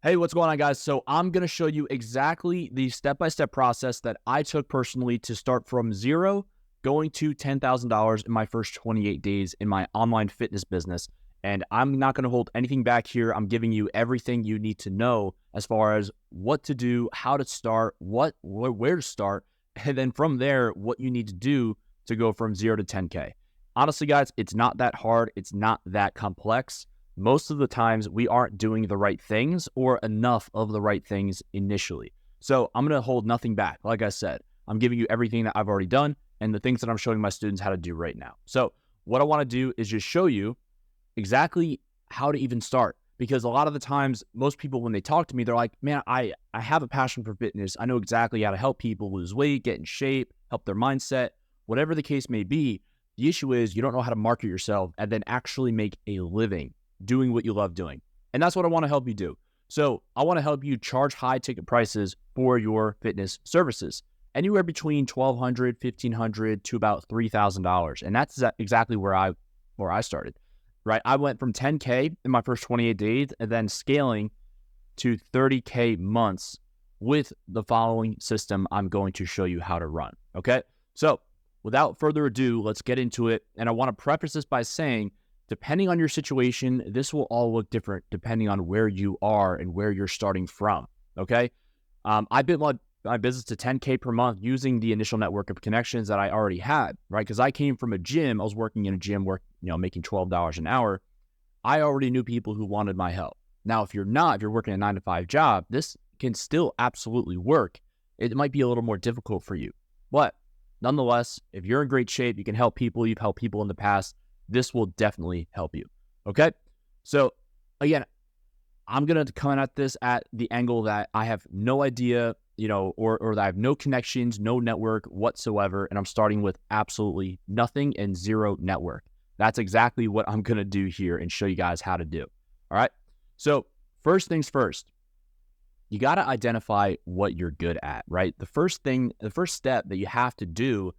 Hey, what's going on, guys? So I'm going to show you exactly the step-by-step process that I took personally to start from zero going to $10,000 in my first 28 days in my online fitness business. And I'm not going to hold anything back here. I'm giving you everything you need to know as far as what to do, how to start, where to start, and then from there, what you need to do to go from 0 to 10K. Honestly, guys, it's not that hard. It's not that complex. Most of the times we aren't doing the right things or enough of the right things initially. So I'm going to hold nothing back. Like I said, I'm giving you everything that I've already done and the things that I'm showing my students how to do right now. So what I want to do is just show you exactly how to even start. Because a lot of the times, most people, when they talk to me, they're like, man, I have a passion for fitness. I know exactly how to help people lose weight, get in shape, help their mindset, whatever the case may be. The issue is you don't know how to market yourself and then actually make a living doing what you love doing. And that's what I want to help you do. So I want to help you charge high ticket prices for your fitness services, anywhere between $1,200, $1,500 to about $3,000. And that's exactly where I started, right? I went from 10K in my first 28 days and then scaling to 30K months with the following system I'm going to show you how to run. Okay. So without further ado, let's get into it. And I want to preface this by saying, depending on your situation, this will all look different depending on where you are and where you're starting from, okay? I built my business to 10K per month using the initial network of connections that I already had, right? Because I came from a gym. I was working in a gym making $12 an hour. I already knew people who wanted my help. Now, if you're working a 9-to-5 job, this can still absolutely work. It might be a little more difficult for you. But nonetheless, if you're in great shape, you can help people, you've helped people in the past, this will definitely help you, okay? So again, I'm going to come at this at the angle that I have no idea, or that I have no connections, no network whatsoever, and I'm starting with absolutely nothing and zero network. That's exactly what I'm going to do here and show you guys how to do, all right? So first things first, you got to identify what you're good at, right? The first step that you have to do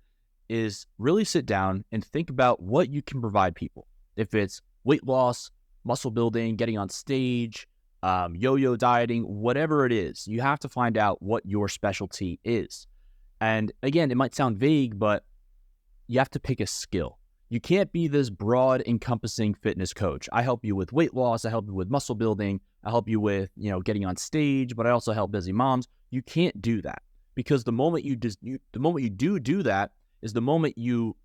is really sit down and think about what you can provide people. If it's weight loss, muscle building, getting on stage, yo-yo dieting, whatever it is, you have to find out what your specialty is. And again, it might sound vague, but you have to pick a skill. You can't be this broad, encompassing fitness coach. I help you with weight loss. I help you with muscle building. I help you with, getting on stage, but I also help busy moms. You can't do that because the moment you do that, is the moment you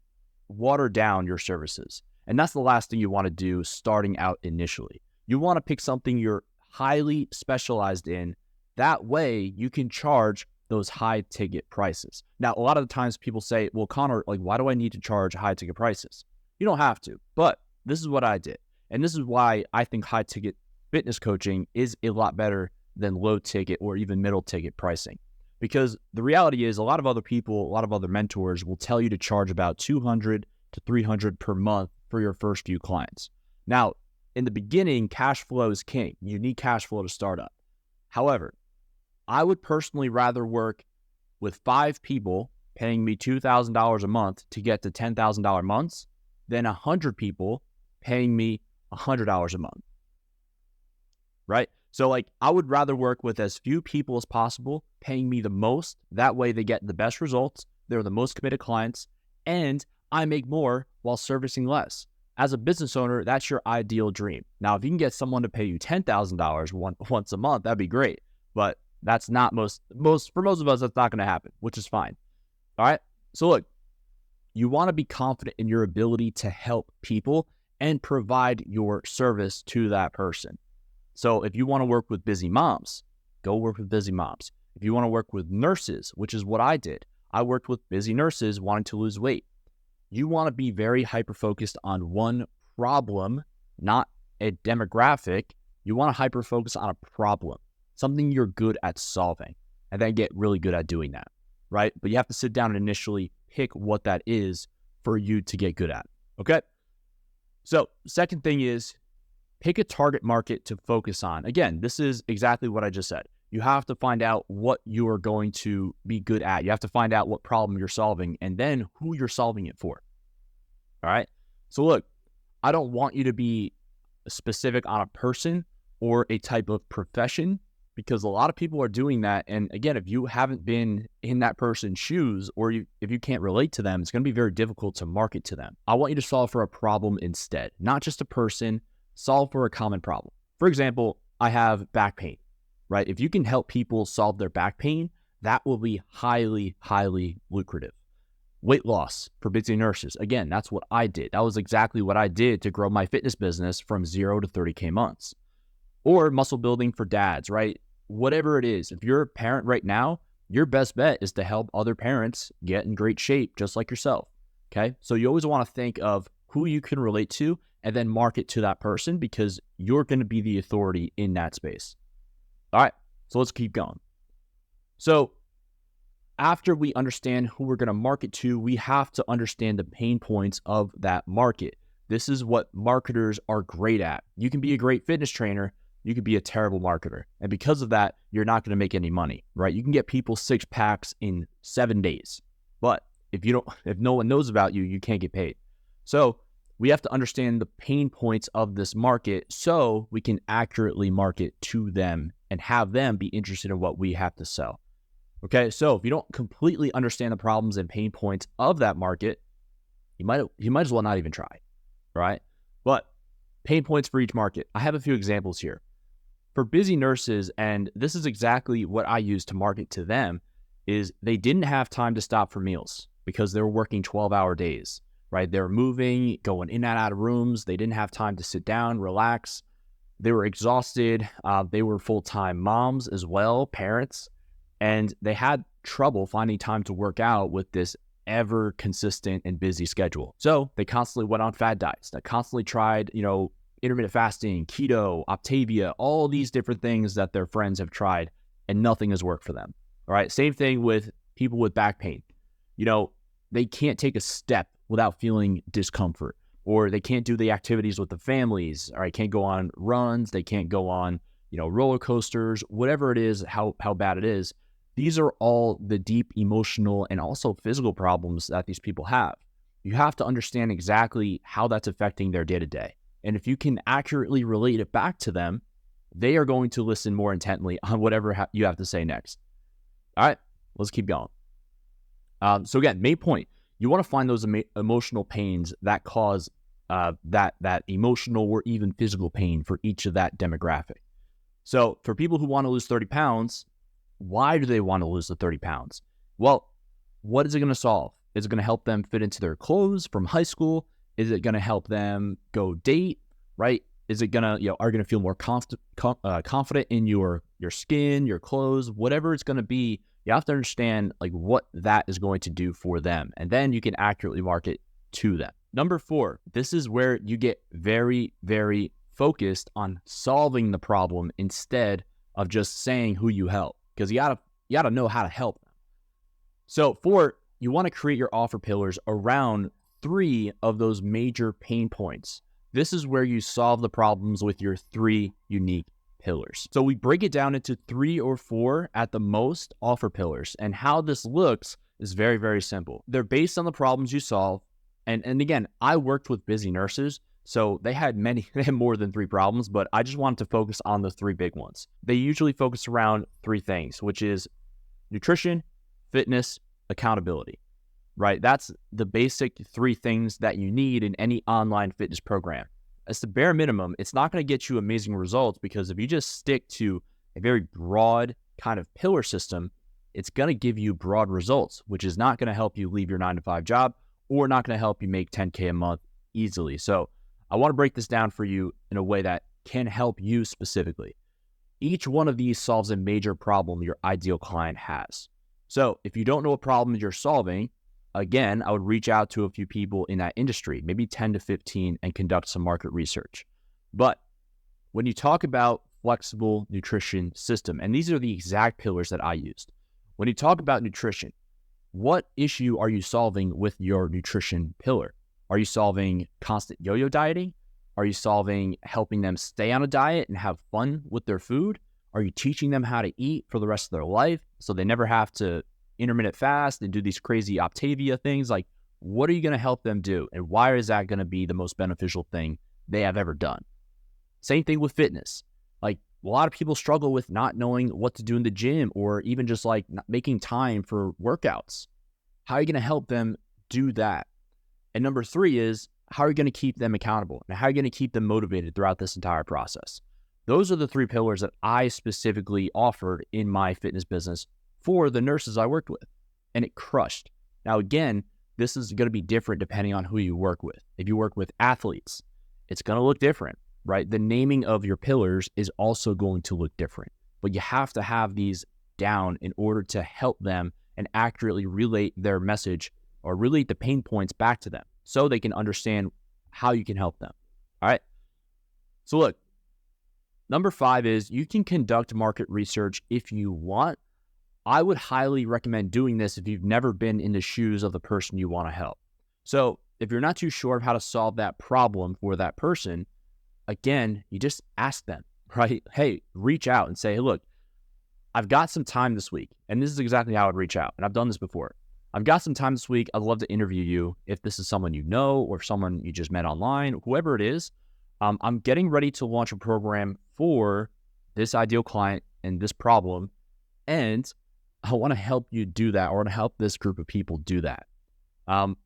water down your services. And that's the last thing you want to do starting out initially. You want to pick something you're highly specialized in. That way you can charge those high ticket prices. Now, a lot of the times people say, well, Connor, why do I need to charge high ticket prices? You don't have to, but this is what I did. And this is why I think high ticket fitness coaching is a lot better than low ticket or even middle ticket pricing. Because the reality is a lot of other people, a lot of other mentors will tell you to charge about $200 to $300 per month for your first few clients. Now, in the beginning, cash flow is king. You need cash flow to start up. However, I would personally rather work with 5 people paying me $2,000 a month to get to $10,000 months than 100 people paying me $100 a month, right? So I would rather work with as few people as possible, paying me the most. That way they get the best results. They're the most committed clients and I make more while servicing less. As a business owner, that's your ideal dream. Now, if you can get someone to pay you $10,000 once a month, that'd be great. But that's not for most of us, that's not going to happen, which is fine. All right. So look, you want to be confident in your ability to help people and provide your service to that person. So if you want to work with busy moms, go work with busy moms. If you want to work with nurses, which is what I did, I worked with busy nurses wanting to lose weight. You want to be very hyper-focused on one problem, not a demographic. You want to hyper-focus on a problem, something you're good at solving, and then get really good at doing that, right? But you have to sit down and initially pick what that is for you to get good at, okay? So second thing is, pick a target market to focus on. Again, this is exactly what I just said. You have to find out what you are going to be good at. You have to find out what problem you're solving and then who you're solving it for. All right. So look, I don't want you to be specific on a person or a type of profession. because a lot of people are doing that. And again, if you haven't been in that person's shoes, or if you can't relate to them, it's going to be very difficult to market to them. I want you to solve for a problem instead, not just a person. Solve for a common problem. For example, I have back pain, right? If you can help people solve their back pain, that will be highly, highly lucrative. Weight loss for busy nurses. Again, that's what I did. That was exactly what I did to grow my fitness business from 0 to 30K months. Or muscle building for dads, right? Whatever it is, if you're a parent right now, your best bet is to help other parents get in great shape, just like yourself, okay? So you always want to think of who you can relate to and then market to that person, because you're going to be the authority in that space. All right, so let's keep going. So after we understand who we're going to market to, we have to understand the pain points of that market. This is what marketers are great at. You can be a great fitness trainer, you could be a terrible marketer. And because of that, you're not going to make any money, right? You can get people 6 packs in 7 days. But if no one knows about you, you can't get paid. So we have to understand the pain points of this market so we can accurately market to them and have them be interested in what we have to sell. Okay, so if you don't completely understand the problems and pain points of that market, you might as well not even try, right? But pain points for each market. I have a few examples here. For busy nurses, and this is exactly what I use to market to them, is they didn't have time to stop for meals because they were working 12-hour days, right? They were moving, going in and out of rooms. They didn't have time to sit down, relax. They were exhausted. They were full-time moms as well, parents. And they had trouble finding time to work out with this ever consistent and busy schedule. So they constantly went on fad diets. They constantly tried, intermittent fasting, keto, Optavia, all these different things that their friends have tried, and nothing has worked for them. All right. Same thing with people with back pain. They can't take a step without feeling discomfort, or they can't do the activities with the families. All right. Can't go on runs. They can't go on, roller coasters, whatever it is, how bad it is. These are all the deep emotional and also physical problems that these people have. You have to understand exactly how that's affecting their day-to-day. And if you can accurately relate it back to them, they are going to listen more intently on whatever you have to say next. All right, let's keep going. So again, main point, you want to find those emotional pains that cause that emotional or even physical pain for each of that demographic. So for people who want to lose 30 pounds, why do they want to lose the 30 pounds? Well, what is it going to solve? Is it going to help them fit into their clothes from high school? Is it going to help them go date, right? Is it going to, are you going to feel more confident in your skin, your clothes, whatever it's going to be? You have to understand what that is going to do for them. And then you can accurately market to them. Number 4, this is where you get very, very focused on solving the problem instead of just saying who you help. Because you gotta know how to help them. So 4, you want to create your offer pillars around 3 of those major pain points. This is where you solve the problems with your 3 unique pillars. So we break it down into 3 or 4 at the most offer pillars. And how this looks is very, very simple. They're based on the problems you solve. And again, I worked with busy nurses, so they had more than 3 problems, but I just wanted to focus on the 3 big ones. They usually focus around 3 things, which is nutrition, fitness, accountability, right? That's the basic 3 things that you need in any online fitness program. As the bare minimum, it's not going to get you amazing results, because if you just stick to a very broad kind of pillar system, it's going to give you broad results, which is not going to help you leave your 9-to-5 job, or not going to help you make 10K a month easily. So I want to break this down for you in a way that can help you specifically. Each one of these solves a major problem your ideal client has. So if you don't know what problem you're solving, again, I would reach out to a few people in that industry, maybe 10 to 15, and conduct some market research. But when you talk about flexible nutrition system, and these are the exact pillars that I used. When you talk about nutrition, what issue are you solving with your nutrition pillar? Are you solving constant yo-yo dieting? Are you solving helping them stay on a diet and have fun with their food? Are you teaching them how to eat for the rest of their life so they never have to intermittent fast and do these crazy Optavia things? What are you going to help them do? And why is that going to be the most beneficial thing they have ever done? Same thing with fitness. A lot of people struggle with not knowing what to do in the gym or even just like not making time for workouts. How are you going to help them do that? And number 3 is, how are you going to keep them accountable? And how are you going to keep them motivated throughout this entire process? Those are the 3 pillars that I specifically offered in my fitness business for the nurses I worked with. And it crushed. Now, again, this is going to be different depending on who you work with. If you work with athletes, it's going to look different, right? The naming of your pillars is also going to look different. But you have to have these down in order to help them and accurately relate their message or relate the pain points back to them so they can understand how you can help them. All right. So look, number 5 is you can conduct market research if you want. I would highly recommend doing this if you've never been in the shoes of the person you want to help. So if you're not too sure of how to solve that problem for that person, again, you just ask them, right? Hey, reach out and say, hey, look, I've got some time this week. And this is exactly how I would reach out. And I've done this before. I've got some time this week. I'd love to interview you if this is someone you know or someone you just met online, whoever it is. I'm getting ready to launch a program for this ideal client and this problem. And I want to help you do that, or I want to help this group of people do that.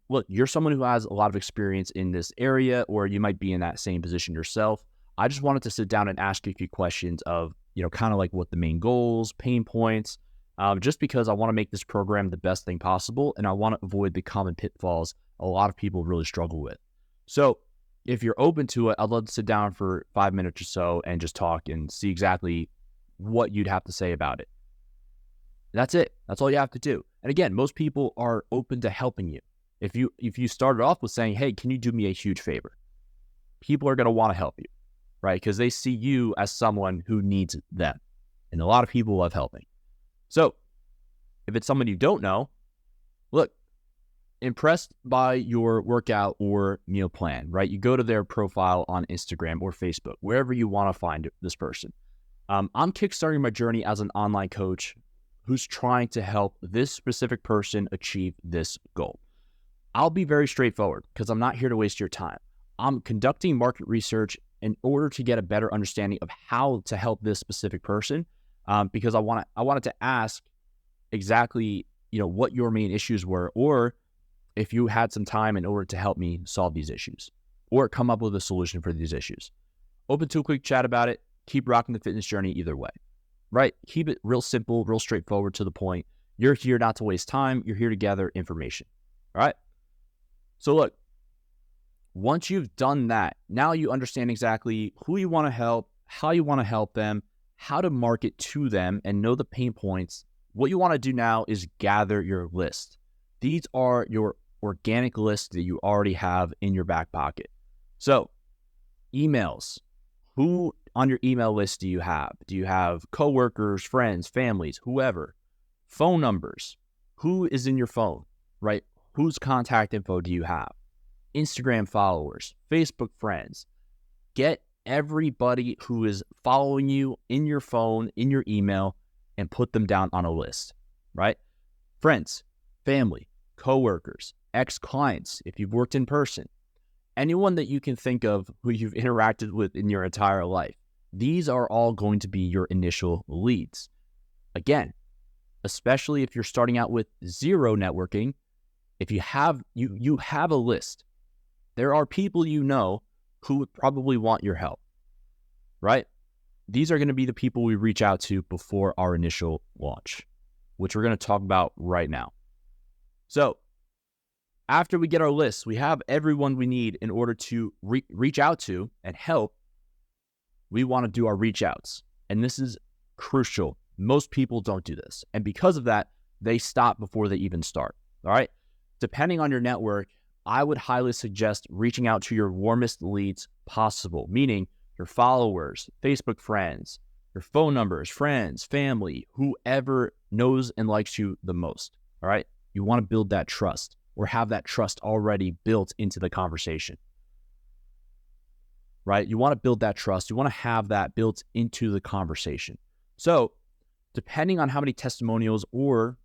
Look, you're someone who has a lot of experience in this area, or you might be in that same position yourself. I just wanted to sit down and ask you a few questions of, kind of like what the main goals, pain points, just because I want to make this program the best thing possible. And I want to avoid the common pitfalls a lot of people really struggle with. So if you're open to it, I'd love to sit down for 5 minutes or so and just talk and see exactly what you'd have to say about it. That's it. That's all you have to do. And again, most people are open to helping you. If you started off with saying, hey, can you do me a huge favor? People are going to want to help you, right? Because they see you as someone who needs them. And a lot of people love helping. So if it's someone you don't know, look, impressed by your workout or meal plan, right? You go to their profile on Instagram or Facebook, wherever you want to find this person. I'm kickstarting my journey as an online coach who's trying to help this specific person achieve this goal. I'll be very straightforward because I'm not here to waste your time. I'm conducting market research in order to get a better understanding of how to help this specific person, because I wanted to ask exactly, what your main issues were, or if you had some time in order to help me solve these issues or come up with a solution for these issues. Open to a quick chat about it. Keep rocking the fitness journey either way. Right? Keep it real simple, real straightforward to the point. You're here not to waste time. You're here to gather information. All right? So look, once you've done that, now you understand exactly who you want to help, how you want to help them, how to market to them, and know the pain points. What you want to do now is gather your list. These are your organic lists that you already have in your back pocket. So emails. Who on your email list do you have? Do you have coworkers, friends, families, whoever? Phone numbers. Who is in your phone, right? Whose contact info do you have? Instagram followers, Facebook friends. Get everybody who is following you in your phone, in your email, and put them down on a list, right? Friends, family, coworkers, ex-clients, if you've worked in person, anyone that you can think of who you've interacted with in your entire life. These are all going to be your initial leads. Again, especially if you're starting out with zero networking, if you have you have a list, there are people who would probably want your help, right? These are going to be the people we reach out to before our initial launch, which we're going to talk about right now. So after we get our list, we have everyone we need in order to reach out to and help. We want to do our reach outs. And this is crucial. Most people don't do this. And because of that, they stop before they even start. All right. Depending on your network, I would highly suggest reaching out to your warmest leads possible, meaning your followers, Facebook friends, your phone numbers, friends, family, whoever knows and likes you the most. All right. You want to build that trust, or have that trust already built into the conversation, right? You want to build that trust. You want to have that built into the conversation. So depending on how many testimonials or,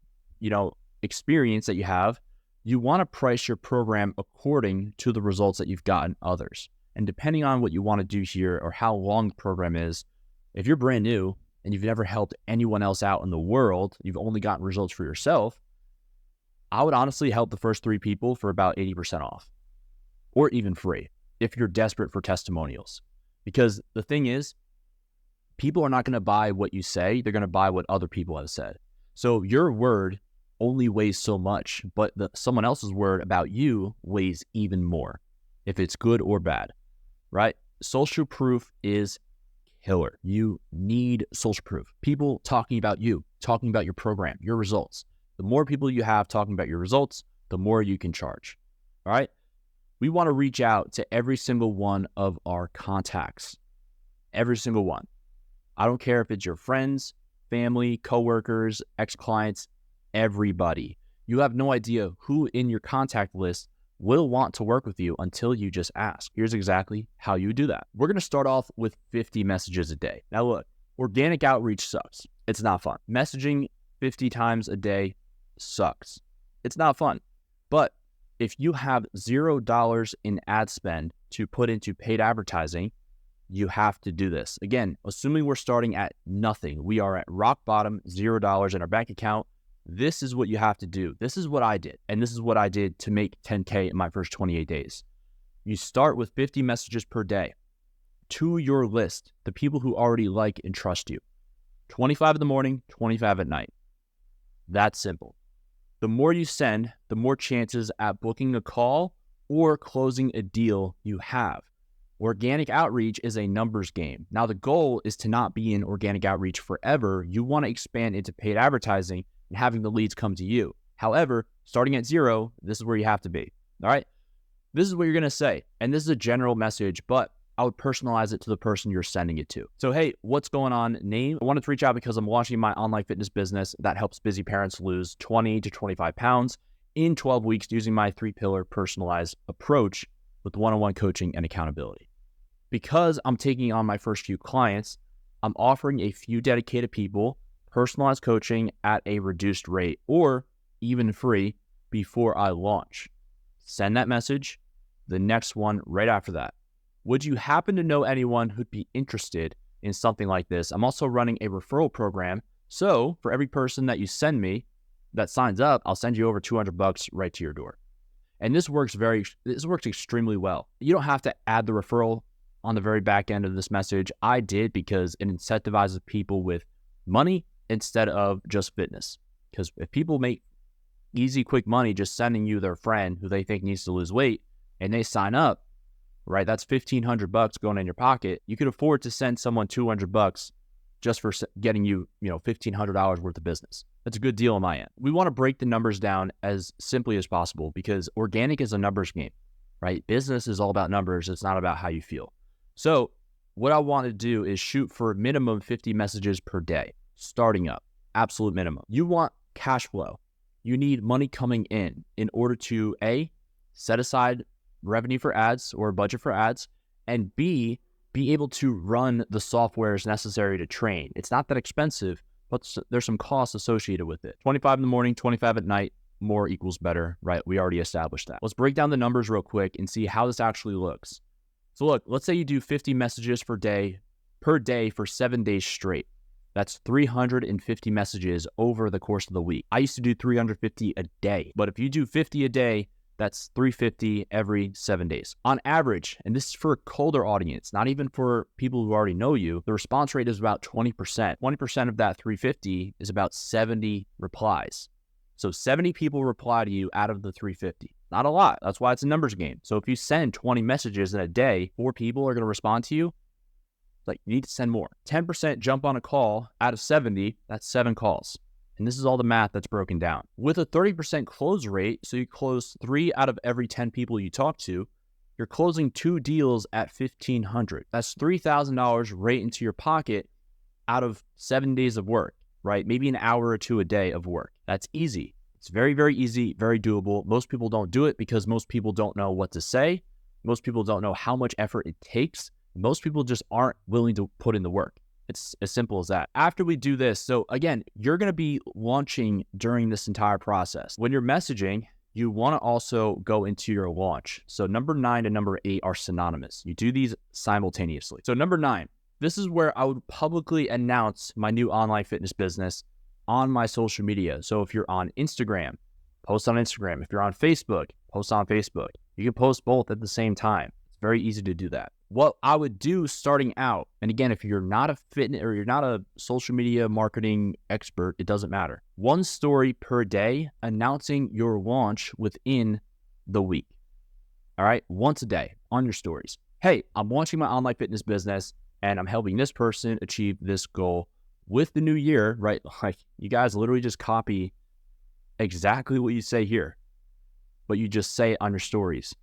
experience that you have, you want to price your program according to the results that you've gotten others. And depending on what you want to do here or how long the program is, If you're brand new and you've never helped anyone else out in the world, you've only gotten results for yourself, I would honestly help the first 3 people for about 80% off or even free if you're desperate for testimonials. Because the thing is, people are not going to buy what you say. They're going to buy what other people have said. So your word only weighs so much, but someone else's word about you weighs even more, if it's good or bad, right? Social proof is killer. You need social proof. People talking about you, talking about your program, your results. The more people you have talking about your results, the more you can charge, all right? We want to reach out to every single one of our contacts, every single one. I don't care if it's your friends, family, coworkers, ex-clients, everybody. You have no idea who in your contact list will want to work with you until you just ask. Here's exactly how you do that. We're going to start off with 50 messages a day. Now look, organic outreach sucks. It's not fun. Messaging 50 times a day sucks. It's not fun. But if you have $0 in ad spend to put into paid advertising, you have to do this. Again, assuming we're starting at nothing, we are at rock bottom, $0 in our bank account. This is what you have to do. This is what I did. And this is what I did to make 10K in my first 28 days. You start with 50 messages per day to your list, the people who already like and trust you. 25 in the morning, 25 at night. That's simple. The more you send, the more chances at booking a call or closing a deal you have. Organic outreach is a numbers game. Now, the goal is to not be in organic outreach forever. You want to expand into paid advertising and having the leads come to you. However, starting at 0, this is where you have to be. All right? This is what you're going to say. And this is a general message, but I would personalize it to the person you're sending it to. So, hey, what's going on, name? I wanted to reach out because I'm launching my online fitness business that helps busy parents lose 20 to 25 pounds in 12 weeks using my 3-pillar personalized approach with one-on-one coaching and accountability. Because I'm taking on my first few clients, I'm offering a few dedicated people personalized coaching at a reduced rate or even free before I launch. Send that message, the next one right after that. Would you happen to know anyone who'd be interested in something like this? I'm also running a referral program. So for every person that you send me that signs up, I'll send you over $200 right to your door. And this works extremely well. You don't have to add the referral on the very back end of this message. I did because it incentivizes people with money instead of just fitness. Because if people make easy, quick money just sending you their friend who they think needs to lose weight and they sign up, right? That's $1,500 going in your pocket. You could afford to send someone $200 just for getting you, $1,500 worth of business. That's a good deal on my end. We want to break the numbers down as simply as possible because organic is a numbers game, right? Business is all about numbers. It's not about how you feel. So what I want to do is shoot for minimum 50 messages per day, starting up, absolute minimum. You want cash flow. You need money coming in order to A, set aside revenue for ads or budget for ads, and B, be able to run the softwares necessary to train. It's not that expensive, but there's some costs associated with it. 25 in the morning, 25 at night, more equals better, right? We already established that. Let's break down the numbers real quick and see how this actually looks. So look, let's say you do 50 messages per day for 7 days straight. That's 350 messages over the course of the week. I used to do 350 a day, but if you do 50 a day, that's 350 every 7 days. On average, and this is for a colder audience, not even for people who already know you, the response rate is about 20%. 20% of that 350 is about 70 replies. So 70 people reply to you out of the 350. Not a lot. That's why it's a numbers game. So if you send 20 messages in a day, 4 people are going to respond to you. Like, you need to send more. 10% jump on a call out of 70, that's 7 calls. And this is all the math that's broken down. With a 30% close rate, so you close 3 out of every 10 people you talk to, you're closing 2 deals at $1,500. That's $3,000 right into your pocket out of 7 days of work, right? Maybe an hour or 2 a day of work. That's easy. It's very, very easy, very doable. Most people don't do it because most people don't know what to say. Most people don't know how much effort it takes. Most people just aren't willing to put in the work. It's as simple as that. After we do this, so again, you're going to be launching during this entire process. When you're messaging, you want to also go into your launch. So number 9 and number 8 are synonymous. You do these simultaneously. So number 9, this is where I would publicly announce my new online fitness business on my social media. So if you're on Instagram, post on Instagram. If you're on Facebook, post on Facebook. You can post both at the same time. It's very easy to do that. What I would do starting out, and again, if you're not a fitness or you're not a social media marketing expert, it doesn't matter. One story per day announcing your launch within the week. All right, once a day on your stories. Hey, I'm launching my online fitness business and I'm helping this person achieve this goal with the new year, right? Like you guys literally just copy exactly what you say here, but you just say it on your stories.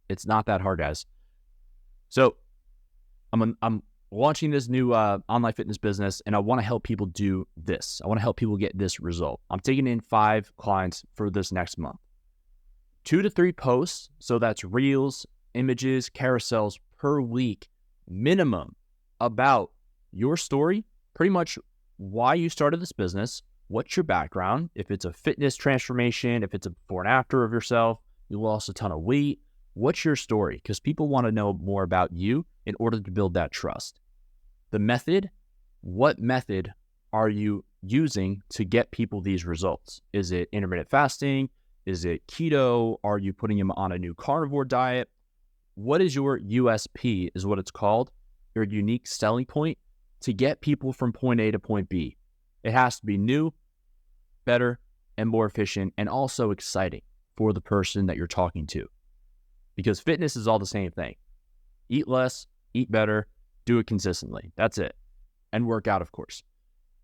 It's not that hard, guys. So I'm launching this new online fitness business and I want to help people do this. I want to help people get this result. I'm taking in 5 clients for this next month. 2 to 3 posts, so that's reels, images, carousels per week, minimum, about your story, pretty much why you started this business, what's your background, if it's a fitness transformation, if it's a before and after of yourself, you lost a ton of weight, what's your story? Because people want to know more about you in order to build that trust. The method, what method are you using to get people these results? Is it intermittent fasting? Is it keto? Are you putting them on a new carnivore diet? What is your USP is what it's called, your unique selling point to get people from point A to point B. It has to be new, better, and more efficient, and also exciting for the person that you're talking to. Because fitness is all the same thing. Eat less, eat better, do it consistently. That's it. And work out, of course.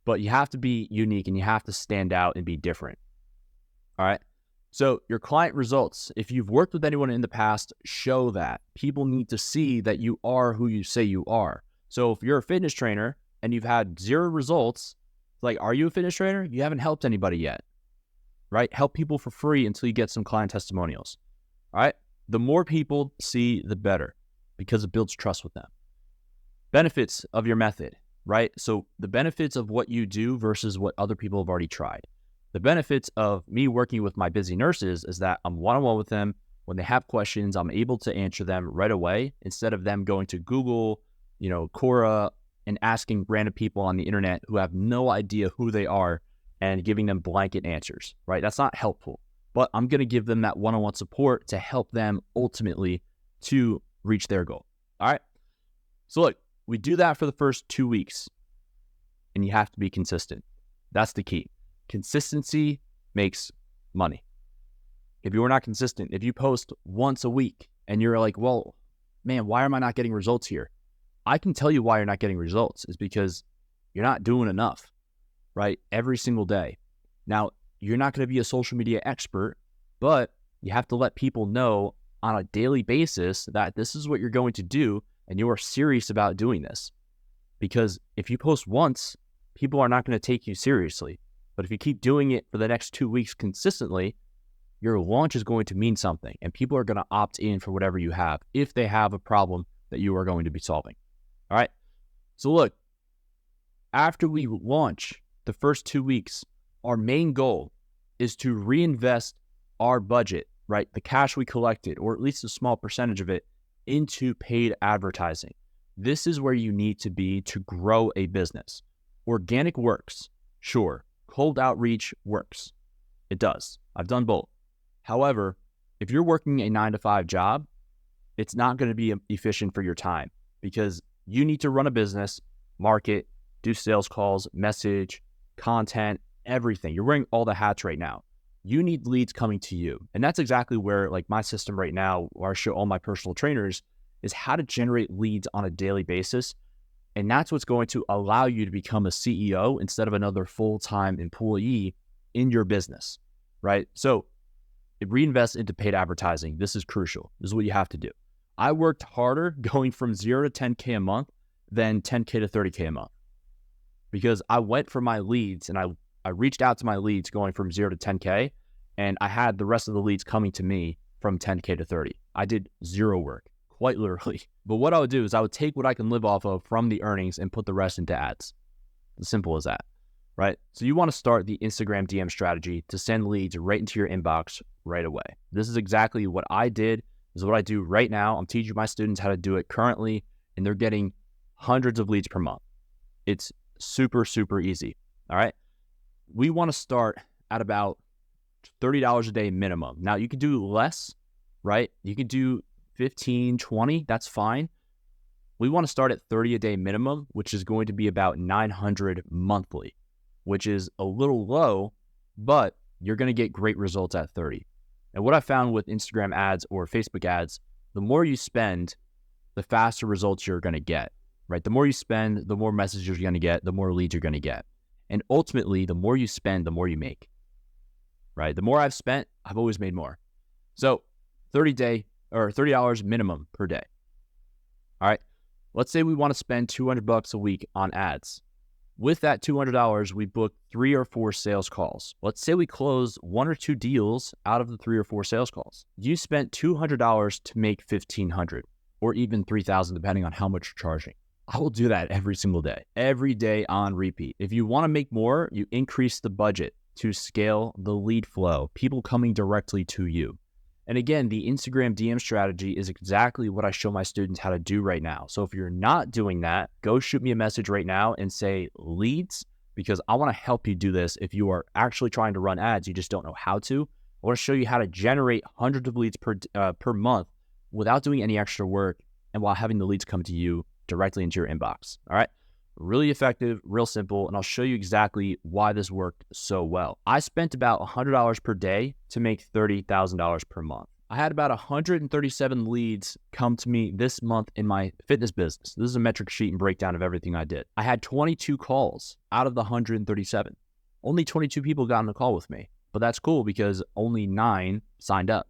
But you have to be unique and you have to stand out and be different. All right. So your client results, if you've worked with anyone in the past, show that. People need to see that you are who you say you are. So if you're a fitness trainer and you've had 0 results, like, are you a fitness trainer? You haven't helped anybody yet, right? Help people for free until you get some client testimonials. All right. The more people see, the better, because it builds trust with them. Benefits of your method, right? So the benefits of what you do versus what other people have already tried. The benefits of me working with my busy nurses is that I'm one-on-one with them. When they have questions, I'm able to answer them right away instead of them going to Google, Quora, and asking random people on the internet who have no idea who they are and giving them blanket answers, right? That's not helpful. But I'm going to give them that one-on-one support to help them ultimately to reach their goal. All right. So look, we do that for the first 2 weeks and you have to be consistent. That's the key. Consistency makes money. If you are not consistent, if you post once a week and you're like, well, man, why am I not getting results here? I can tell you why you're not getting results is because you're not doing enough, right? Every single day. Now, you're not going to be a social media expert, but you have to let people know on a daily basis that this is what you're going to do and you are serious about doing this. Because if you post once, people are not going to take you seriously. But if you keep doing it for the next 2 weeks consistently, your launch is going to mean something and people are going to opt in for whatever you have if they have a problem that you are going to be solving. All right. So look, after we launch the first 2 weeks, our main goal is to reinvest our budget, right? The cash we collected, or at least a small percentage of it, into paid advertising. This is where you need to be to grow a business. Organic works, sure. Cold outreach works. It does. I've done both. However, if you're working a 9-to-5 job, it's not going to be efficient for your time because you need to run a business, market, do sales calls, message, content, everything. You're wearing all the hats right now. You need leads coming to you. And that's exactly where, like, my system right now, where I show all my personal trainers, is how to generate leads on a daily basis. And that's what's going to allow you to become a CEO instead of another full-time employee in your business, right? So reinvest into paid advertising. This is crucial. This is what you have to do. I worked harder going from 0 to 10K a month than 10K to 30K a month because I went for my leads and I reached out to my leads going from 0 to 10K and I had the rest of the leads coming to me from 10K to 30. I did zero work, quite literally. But what I would do is I would take what I can live off of from the earnings and put the rest into ads. As simple as that, right? So you want to start the Instagram DM strategy to send leads right into your inbox right away. This is exactly what I did. This is what I do right now. I'm teaching my students how to do it currently, and they're getting hundreds of leads per month. It's super, super easy. All right. We want to start at about $30 a day minimum. Now you can do less, right? You can do 15, 20, that's fine. We want to start at 30 a day minimum, which is going to be about 900 monthly, which is a little low, but you're going to get great results at 30. And what I found with Instagram ads or Facebook ads, the more you spend, the faster results you're going to get, right? The more you spend, the more messages you're going to get, the more leads you're going to get. And ultimately, the more you spend, the more you make, right? The more I've spent, I've always made more. So $30 minimum per day. All right. Let's say we want to spend $200 a week on ads. With that $200, we book 3 or 4 sales calls. Let's say we close 1 or 2 deals out of the 3 or 4 sales calls. You spent $200 to make $1,500 or even $3,000, depending on how much you're charging. I will do that every single day on repeat. If you want to make more, you increase the budget to scale the lead flow, people coming directly to you. And again, the Instagram DM strategy is exactly what I show my students how to do right now. So if you're not doing that, go shoot me a message right now and say leads, because I want to help you do this. If you are actually trying to run ads, you just don't know how to. I want to show you how to generate hundreds of leads per month without doing any extra work and while having the leads come to you directly into your inbox. All right. Really effective, real simple, and I'll show you exactly why this worked so well. I spent about $100 per day to make $30,000 per month. I had about 137 leads come to me this month in my fitness business. This is a metric sheet and breakdown of everything I did. I had 22 calls out of the 137. Only 22 people got on the call with me, but that's cool because only 9 signed up.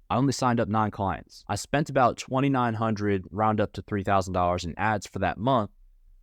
I only signed up 9 clients. I spent about $2,900, round up to $3,000 in ads for that month,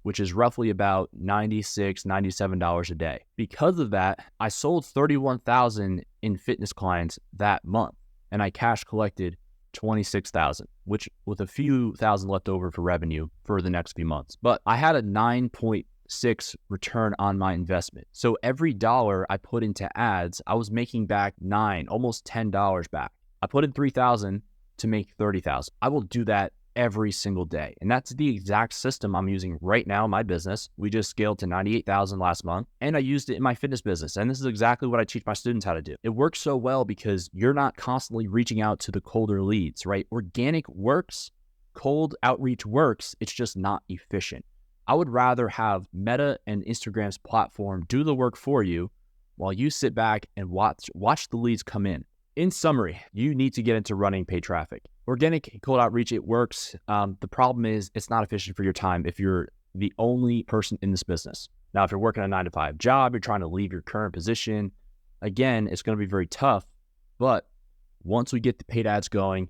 which is roughly about $96, $97 a day. Because of that, I sold $31,000 in fitness clients that month, and I cash collected $26,000, which with a few thousand left over for revenue for the next few months. But I had a 9.6 return on my investment. So every dollar I put into ads, I was making back $9, almost $10 back. I put in $3,000 to make $30,000. I will do that every single day. And that's the exact system I'm using right now in my business. We just scaled to 98,000 last month, and I used it in my fitness business. And this is exactly what I teach my students how to do. It works so well because you're not constantly reaching out to the colder leads, right? Organic works, cold outreach works. It's just not efficient. I would rather have Meta and Instagram's platform do the work for you while you sit back and watch the leads come in. In summary, you need to get into running paid traffic. Organic cold outreach, it works. The problem is it's not efficient for your time if you're the only person in this business. Now, if you're working a 9-to-5 job, you're trying to leave your current position, again, it's going to be very tough. But once we get the paid ads going,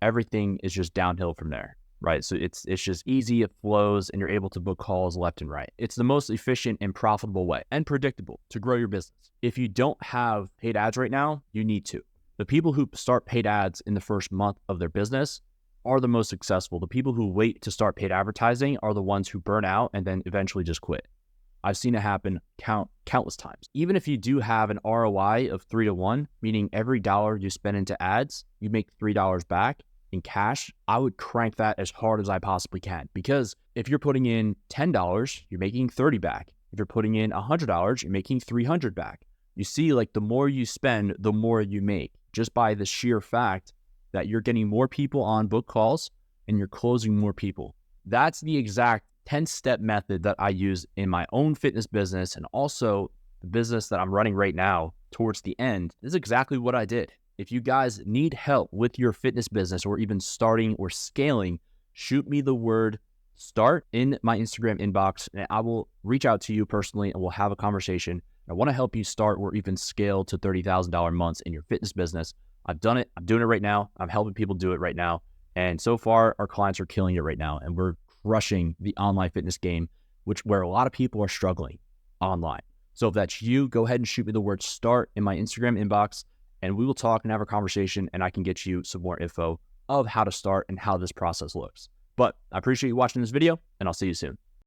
everything is just downhill from there, right? So it's just easy, it flows, and you're able to book calls left and right. It's the most efficient and profitable way and predictable to grow your business. If you don't have paid ads right now, you need to. The people who start paid ads in the first month of their business are the most successful. The people who wait to start paid advertising are the ones who burn out and then eventually just quit. I've seen it happen countless times. Even if you do have an ROI of 3 to 1, meaning every dollar you spend into ads, you make $3 back in cash, I would crank that as hard as I possibly can. Because if you're putting in $10, you're making 30 back. If you're putting in $100, you're making 300 back. You see, like the more you spend, the more you make, just by the sheer fact that you're getting more people on book calls and you're closing more people. That's the exact 10-step method that I use in my own fitness business and also the business that I'm running right now towards the end. This is exactly what I did. If you guys need help with your fitness business or even starting or scaling, shoot me the word start in my Instagram inbox and I will reach out to you personally and we'll have a conversation. I want to help you start or even scale to $30,000 months in your fitness business. I've done it. I'm doing it right now. I'm helping people do it right now. And so far, our clients are killing it right now. And we're crushing the online fitness game, where a lot of people are struggling online. So if that's you, go ahead and shoot me the word start in my Instagram inbox and we will talk and have a conversation and I can get you some more info of how to start and how this process looks. But I appreciate you watching this video and I'll see you soon.